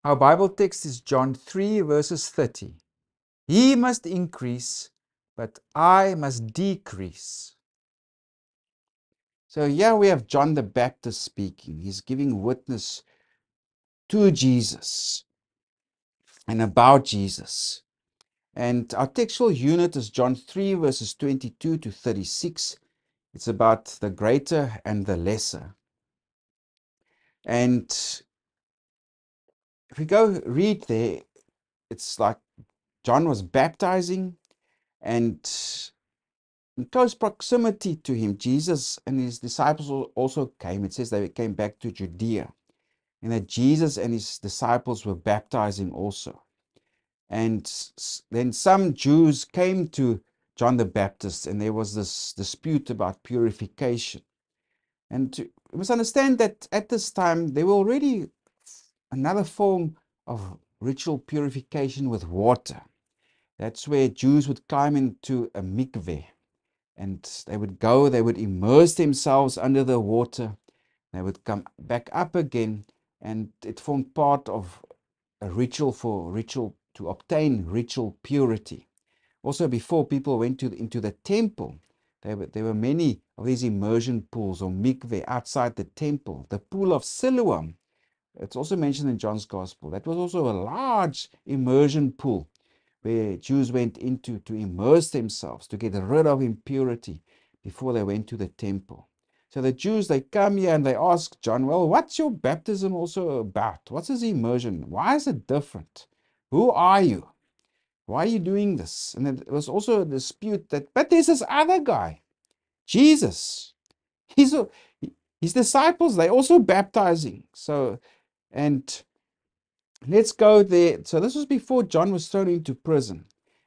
Our Bible text is John 3 verses 30. He must increase, but I must decrease. So here we have John the Baptist speaking. He's giving witness to Jesus and about Jesus. And our textual unit is John 3 verses 22 to 36. It's about the greater and the lesser. And if we go read there, it's like John was baptizing, and in close proximity to him, Jesus and his disciples also came. It says they came back to Judea, and that Jesus and his disciples were baptizing also. And then some Jews came to John the Baptist, and there was this dispute about purification. And we must understand that at this time, there were already another form of ritual purification with water. That's where Jews would climb into a mikveh, and they would immerse themselves under the water. They would come back up again, and it formed part of a ritual to obtain ritual purity. Also, before people went into the temple, there were many of these immersion pools or mikveh outside the temple. The pool of Siloam, it's also mentioned in John's Gospel. That was also a large immersion pool where Jews went into to immerse themselves, to get rid of impurity before they went to the temple. So the Jews, they come here and they ask John, well, what's your baptism also about? What's this immersion? Why is it different? Who are you? Why are you doing this? And there was also a dispute but there's this other guy, Jesus. He's his disciples, they also baptizing. And let's go there. So this was before John was thrown into prison.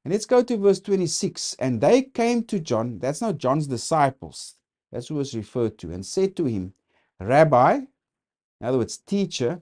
And let's go to verse 26. And they came to John, that's not John's disciples, that's who was referred to, and said to him, Rabbi, in other words, teacher,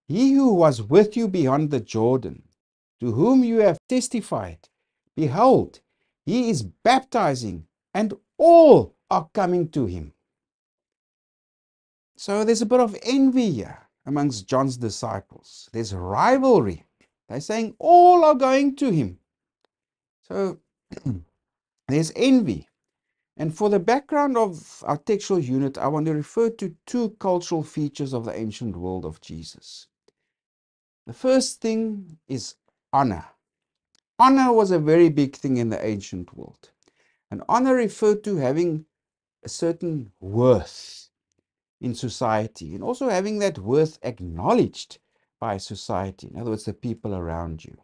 he who was with you beyond the Jordan, to whom you have testified, behold, he is baptizing, and all are coming to him. So there's a bit of envy here amongst John's disciples. There's rivalry. They're saying all are going to him. So there's envy. And for the background of our textual unit, I want to refer to two cultural features of the ancient world of Jesus. The first thing is honor. Honor was a very big thing in the ancient world. And honor referred to having a certain worth in society, and also having that worth acknowledged by society, in other words, the people around you.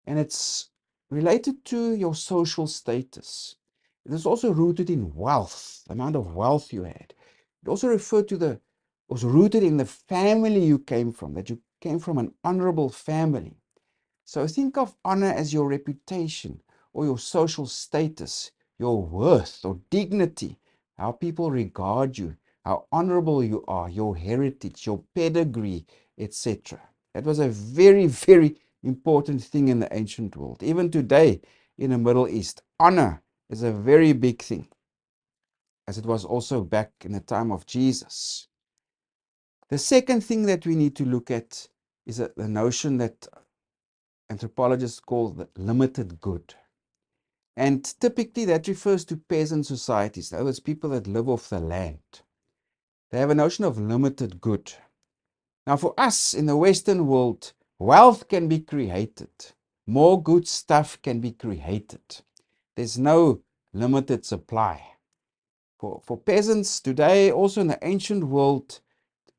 And it's related to your social status. It is also rooted in wealth, the amount of wealth you had. It also referred to was rooted in the family you came from, that you came from an honorable family. So think of honor as your reputation or your social status, your worth or dignity, how people regard you, how honorable you are, your heritage, your pedigree, etc. That was a very, very important thing in the ancient world. Even today in the Middle East, honor is a very big thing, as it was also back in the time of Jesus. The second thing that we need to look at is the notion that anthropologists call the limited good. And typically that refers to peasant societies, in other words, people that live off the land. They have a notion of limited good. Now, for us in the Western world, wealth can be created. More good stuff can be created. There's no limited supply. For peasants today, also in the ancient world,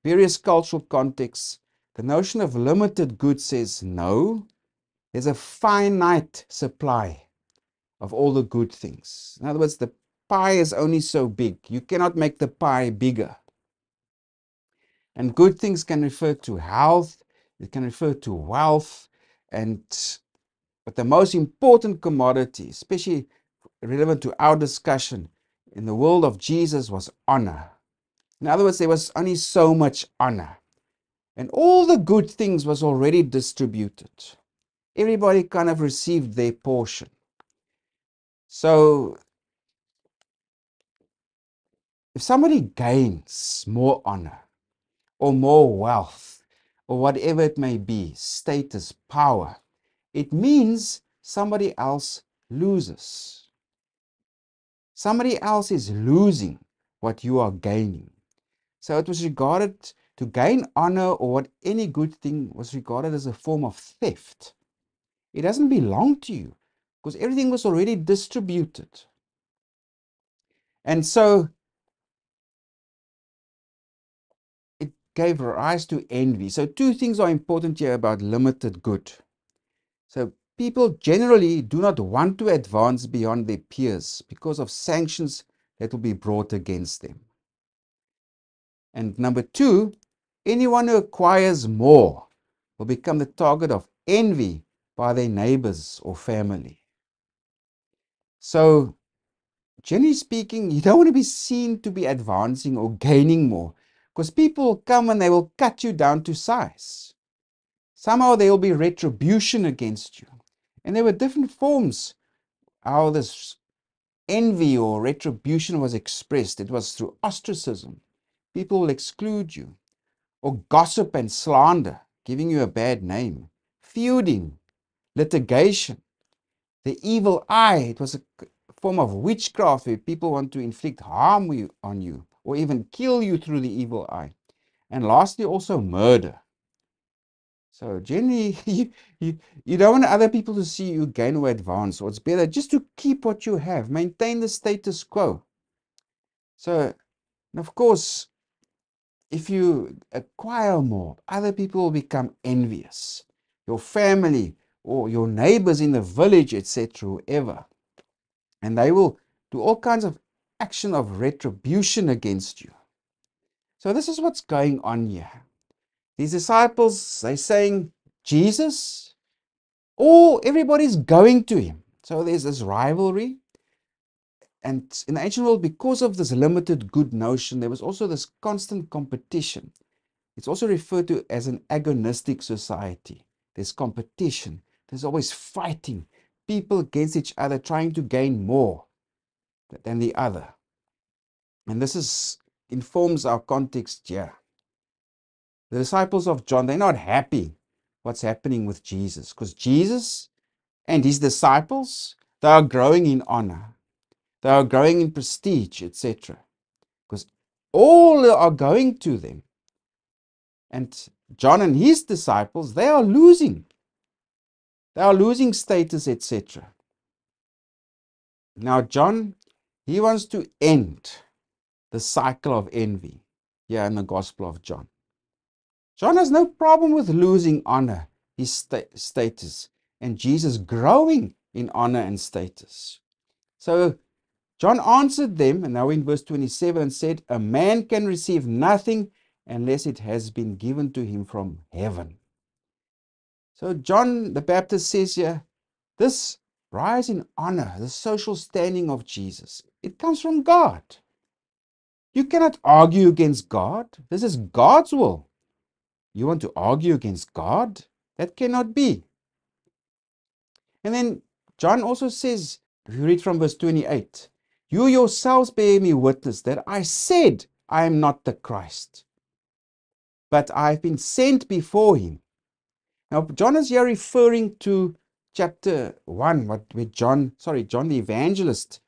various cultural contexts, the notion of limited good says no, there's a finite supply of all the good things. In other words, the pie is only so big. You cannot make the pie bigger. And good things can refer to health, it can refer to wealth, but the most important commodity, especially relevant to our discussion in the world of Jesus, was honor. In other words, there was only so much honor. And all the good things was already distributed. Everybody kind of received their portion. So if somebody gains more honor or more wealth, or whatever it may be, status, power, it means somebody else loses. Somebody else is losing what you are gaining. So it was regarded to gain honor or what any good thing was regarded as a form of theft. It doesn't belong to you because everything was already distributed. And so it gave rise to envy. So two things are important here about limited good. So people generally do not want to advance beyond their peers because of sanctions that will be brought against them. And number two, anyone who acquires more will become the target of envy by their neighbors or family. So, generally speaking, you don't want to be seen to be advancing or gaining more, because people will come and they will cut you down to size. Somehow there will be retribution against you. And there were different forms how this envy or retribution was expressed. It was through ostracism. People will exclude you. Or gossip and slander, giving you a bad name. Feuding, litigation, the evil eye. It was a form of witchcraft where people want to inflict harm on you or even kill you through the evil eye. And lastly, also murder. So generally, you don't want other people to see you gain or advance, or it's better just to keep what you have, maintain the status quo. So, and of course, if you acquire more, other people will become envious. Your family or your neighbors in the village, etc., whoever. And they will do all kinds of action of retribution against you. So this is what's going on here. These disciples, they're saying, Jesus, everybody's going to him. So there's this rivalry. And in the ancient world, because of this limited good notion, there was also this constant competition. It's also referred to as an agonistic society. There's competition. There's always fighting. People against each other trying to gain more than the other. And this informs our context here. The disciples of John, they're not happy what's happening with Jesus, because Jesus and his disciples, they are growing in honor. They are growing in prestige, etc. Because all are going to them. And John and his disciples, they are losing. They are losing status, etc. Now, John, he wants to end the cycle of envy here in the Gospel of John. John has no problem with losing honor, his status, and Jesus growing in honor and status. So John answered them, and now in verse 27, and said, a man can receive nothing unless it has been given to him from heaven. So John the Baptist says here, this rise in honor, the social standing of Jesus, it comes from God. You cannot argue against God. This is God's will. You want to argue against God? That cannot be. And then John also says, if you read from verse 28, you yourselves bear me witness that I said I am not the Christ, but I have been sent before him. Now, John is here referring to chapter 1, where John the Evangelist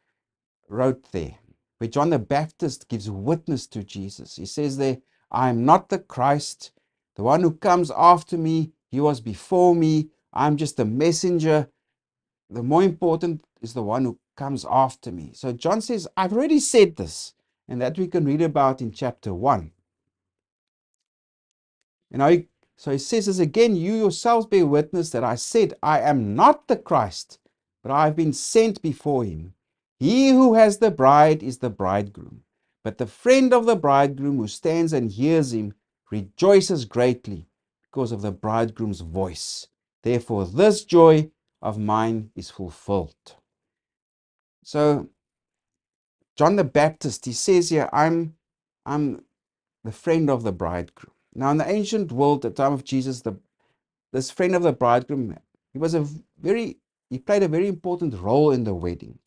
wrote there, where John the Baptist gives witness to Jesus. He says there, I am not the Christ. The one who comes after me, he was before me. I'm just a messenger. The more important is the one who comes after me. So John says, I've already said this, and that we can read about in chapter 1. So he says this again, you yourselves bear witness that I said, I am not the Christ, but I have been sent before him. He who has the bride is the bridegroom, but the friend of the bridegroom who stands and hears him rejoices greatly because of the bridegroom's voice. Therefore, this joy of mine is fulfilled. So, John the Baptist, he says here, I'm the friend of the bridegroom. Now, in the ancient world, at the time of Jesus, this friend of the bridegroom, he played a very important role in the wedding.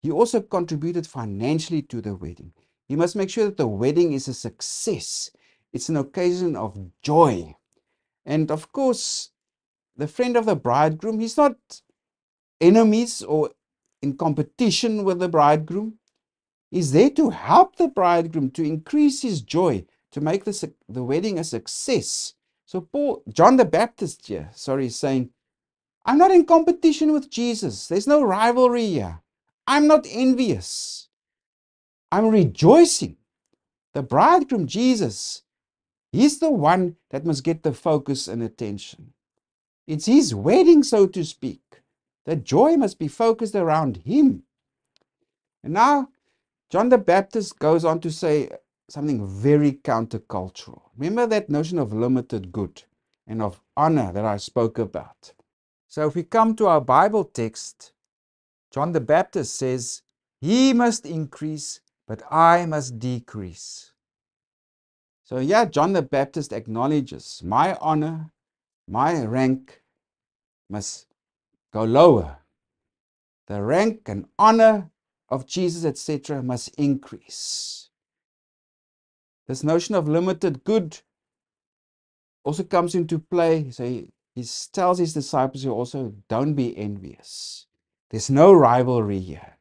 He also contributed financially to the wedding. He must make sure that the wedding is a success. It's an occasion of joy. And of course, the friend of the bridegroom, he's not enemies or in competition with the bridegroom. He's there to help the bridegroom, to increase his joy, to make the wedding a success. So John the Baptist here, is saying, I'm not in competition with Jesus. There's no rivalry here. I'm not envious. I'm rejoicing. The bridegroom, Jesus, he's the one that must get the focus and attention. It's his wedding, so to speak. The joy must be focused around him. And now, John the Baptist goes on to say something very countercultural. Remember that notion of limited good and of honor that I spoke about. So if we come to our Bible text, John the Baptist says, he must increase, but I must decrease. So yeah, John the Baptist acknowledges my honor, my rank must go lower. The rank and honor of Jesus, etc., must increase. This notion of limited good also comes into play. So he tells his disciples here also, don't be envious. There's no rivalry here.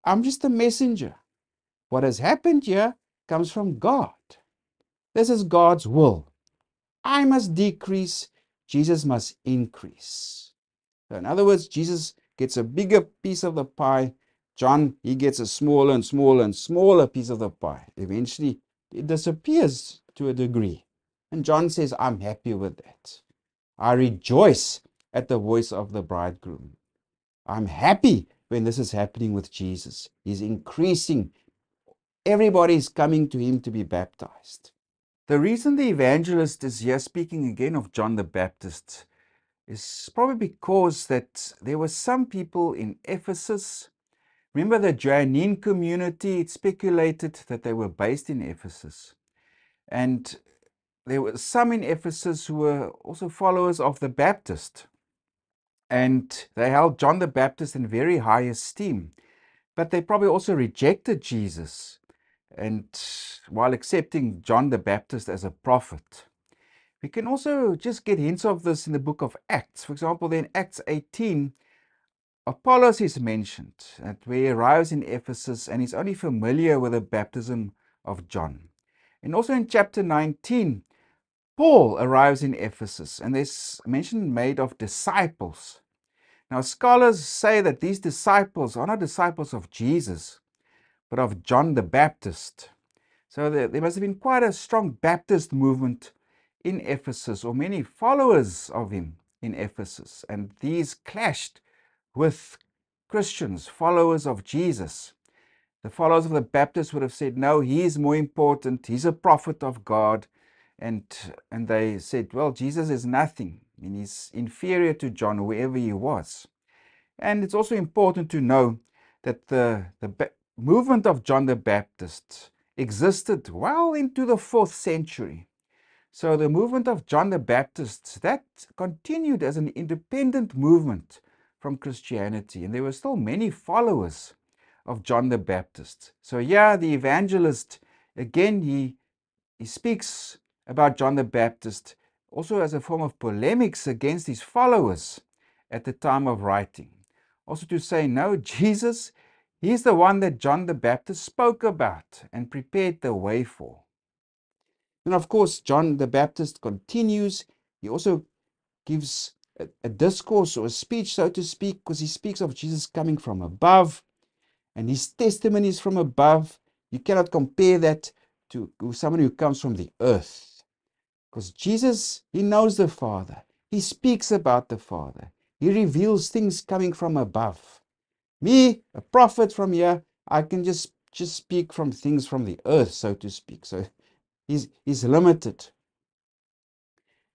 I'm just a messenger. What has happened here comes from God. This is God's will. I must decrease, Jesus must increase. So in other words, Jesus gets a bigger piece of the pie. John, he gets a smaller and smaller and smaller piece of the pie. Eventually, it disappears to a degree. And John says, I'm happy with that. I rejoice at the voice of the bridegroom. I'm happy when this is happening with Jesus. He's increasing. Everybody is coming to him to be baptized. The reason the evangelist is here speaking again of John the Baptist is probably because that there were some people in Ephesus. Remember the Johannine community? It's speculated that they were based in Ephesus. And there were some in Ephesus who were also followers of the Baptist. And they held John the Baptist in very high esteem. But they probably also rejected Jesus, and while accepting John the Baptist as a prophet. We can also just get hints of this in the book of Acts. For example, in Acts 18, Apollos is mentioned, where he arrives in Ephesus and he's only familiar with the baptism of John. And also in chapter 19, Paul arrives in Ephesus, and there's mention made of disciples. Now, scholars say that these disciples are not disciples of Jesus, but of John the Baptist. So there must have been quite a strong Baptist movement in Ephesus, or many followers of him in Ephesus. And these clashed with Christians, followers of Jesus. The followers of the Baptists would have said, no, he is more important. He's a prophet of God. And they said, well, Jesus is nothing. And he's inferior to John, whoever he was. And it's also important to know that the movement of John the Baptist existed well into the 4th century. So the movement of John the Baptist, that continued as an independent movement from Christianity. And there were still many followers of John the Baptist. So yeah, the evangelist, again, he speaks about John the Baptist also as a form of polemics against his followers at the time of writing. Also to say, no, Jesus, he's the one that John the Baptist spoke about and prepared the way for. And of course, John the Baptist continues. He also gives a discourse or a speech, so to speak, because he speaks of Jesus coming from above, and his testimony is from above. You cannot compare that to someone who comes from the earth, because Jesus, he knows the Father. He speaks about the Father. He reveals things coming from above. Me, a prophet from here, I can just speak from things from the earth, so to speak. So he's limited.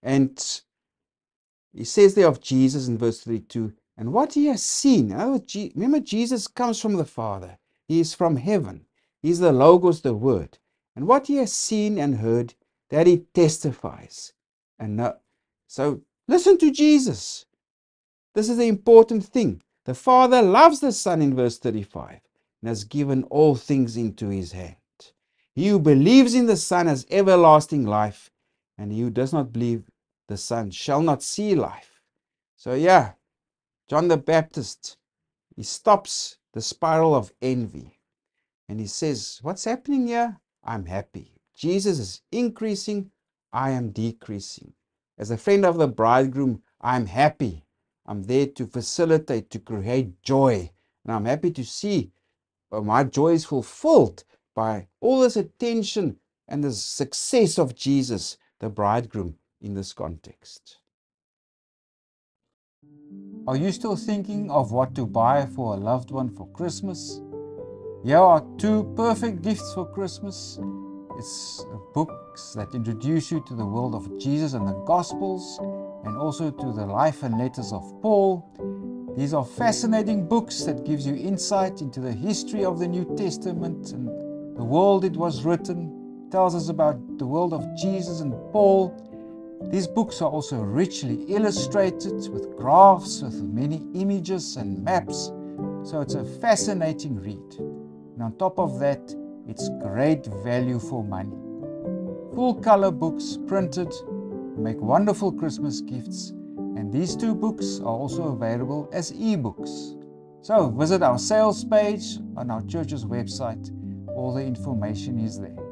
And he says there of Jesus in verse 32, and what he has seen. In other words, remember, Jesus comes from the Father. He is from heaven. He's the Logos, the Word. And what he has seen and heard, that he testifies. So listen to Jesus. This is the important thing. The Father loves the Son in verse 35 and has given all things into his hand. He who believes in the Son has everlasting life, and he who does not believe the Son shall not see life. So yeah, John the Baptist, he stops the spiral of envy. And he says, what's happening here? I'm happy. Jesus is increasing, I am decreasing. As a friend of the bridegroom, I'm happy. I'm there to facilitate, to create joy. And I'm happy to see my joy is fulfilled by all this attention and the success of Jesus, the bridegroom, in this context. Are you still thinking of what to buy for a loved one for Christmas? Here are two perfect gifts for Christmas. It's books that introduce you to the world of Jesus and the Gospels, and also to the life and letters of Paul. These are fascinating books that gives you insight into the history of the New Testament and the world it was written. It tells us about the world of Jesus and Paul. These books are also richly illustrated with graphs, with many images and maps. So it's a fascinating read. And on top of that, it's great value for money. Full color books printed make wonderful Christmas gifts, and these two books are also available as e-books. So visit our sales page on our church's website. All the information is there.